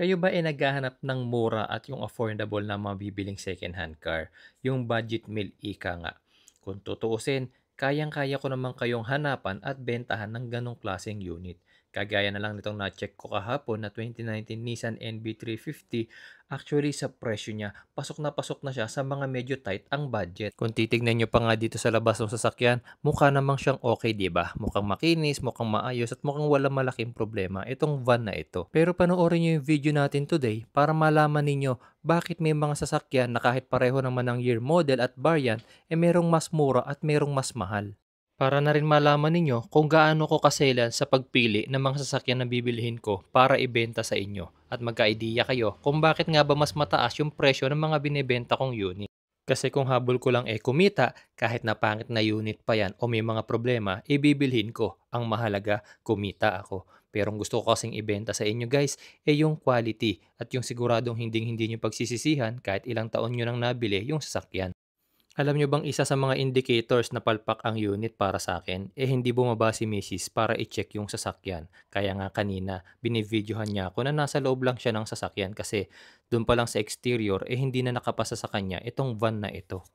Kayo ba ay naghahanap ng mura at yung affordable na mabibiling second-hand car, yung budget meal ika nga? Kung tutuusin, kayang-kaya ko naman kayong hanapan at bentahan ng ganong klaseng unit. Kagaya na lang nitong na-check ko kahapon na 2019 Nissan NB350, actually sa presyo niya, pasok na siya sa mga medyo tight ang budget. Kung titignan nyo pa nga dito sa labas ng sasakyan, mukha namang siyang okay, di ba? Mukhang makinis, mukhang maayos at mukhang walang malaking problema itong van na ito. Pero panoorin nyo yung video natin today para malaman ninyo bakit may mga sasakyan na kahit pareho naman ng year, model at variant, merong mas mura at merong mas mahal. Para na rin malaman ninyo kung gaano ko kaselan sa pagpili ng mga sasakyan na bibilhin ko para ibenta sa inyo at magka-idea kayo kung bakit nga ba mas mataas yung presyo ng mga binebenta kong unit. Kasi kung habol ko lang kumita, kahit na pangit na unit pa yan o may mga problema, ibibilhin ko. Ang mahalaga, kumita ako. Pero ang gusto ko kasing ibenta sa inyo guys, yung quality at yung siguradong hindi nyo pagsisisihan kahit ilang taon nyo nang nabili yung sasakyan. Alam niyo bang isa sa mga indicators na palpak ang unit para sa akin, hindi bumaba si Mrs. para i-check yung sasakyan. Kaya nga kanina, binivideohan niya ako na nasa loob lang siya ng sasakyan kasi doon pa lang sa exterior, hindi na nakapasa sa kanya itong van na ito.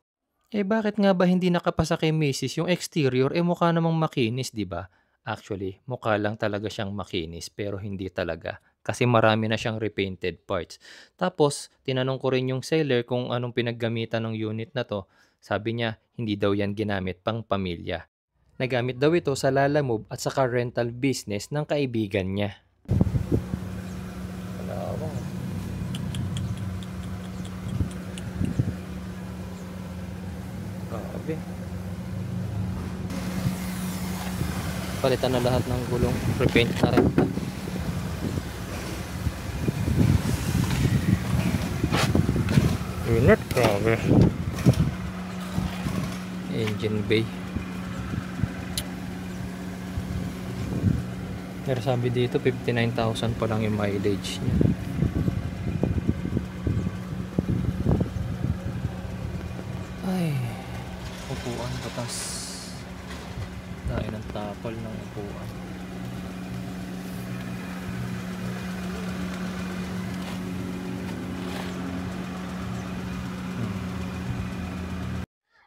Bakit nga ba hindi nakapasa kay Mrs. yung exterior? Mukha namang makinis, 'di ba? Actually, mukha lang talaga siyang makinis pero hindi talaga. Kasi marami na siyang repainted parts. Tapos, tinanong ko rin yung seller kung anong pinaggamitan ng unit na to. Sabi niya, hindi daw yan ginamit pang pamilya. Nagamit daw ito sa Lalamove at sa car rental business ng kaibigan niya. Kalawang. Grabe. Palitan na lahat ng gulong. Repaint na rin. Unit, grabe. Engine bay. Pero sabi dito, 59,000 pa lang yung mileage niya. Ay, upuan, batas. Dahil ng tapal ng upuan.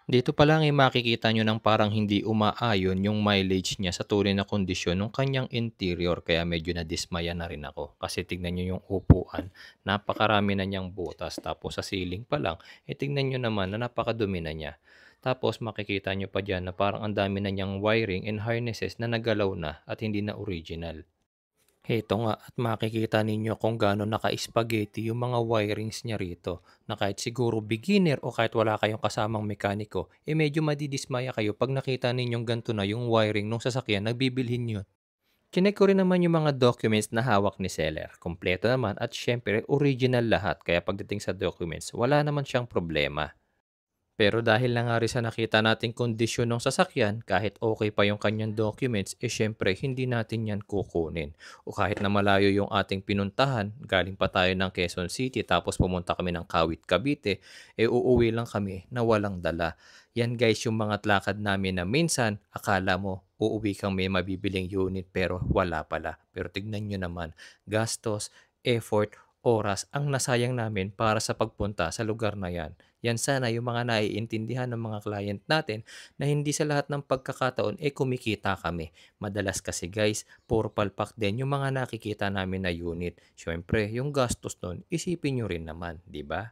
Dito pa lang makikita nyo ng parang hindi umaayon yung mileage niya sa tunay na kondisyon ng kanyang interior kaya medyo nadismaya na rin ako. Kasi tignan nyo yung upuan, napakarami na niyang butas tapos sa ceiling pa lang, tignan nyo naman na napakadumi na niya. Tapos makikita nyo pa dyan na parang ang dami na niyang wiring and harnesses na nagalaw na at hindi na original. Heto nga at makikita ninyo kung gaano naka-spaghetti yung mga wirings niya rito na kahit siguro beginner o kahit wala kayong kasamang mekaniko, medyo madidismaya kayo pag nakita ninyong ganito na yung wiring nung sasakyan na bibilhin nyo. Chinek ko rin naman yung mga documents na hawak ni seller. Kompleto naman at syempre original lahat kaya pagdating sa documents, wala naman siyang problema. Pero dahil na nga rin sa nakita nating kondisyon ng sasakyan, kahit okay pa yung kanyang documents, syempre hindi natin yan kukunin. O kahit na malayo yung ating pinuntahan, galing pa tayo ng Quezon City tapos pumunta kami ng Kawit, Cavite, uuwi lang kami na walang dala. Yan guys yung mga lakad namin na minsan, akala mo, uuwi kang may mabibiling unit pero wala pala. Pero tignan nyo naman, gastos, effort, oras ang nasayang namin para sa pagpunta sa lugar na yan. Yan sana yung mga naiintindihan ng mga client natin na hindi sa lahat ng pagkakataon kumikita kami. Madalas kasi guys, puro palpak din yung mga nakikita namin na unit. Siyempre, yung gastos nun, isipin nyo rin naman, di ba?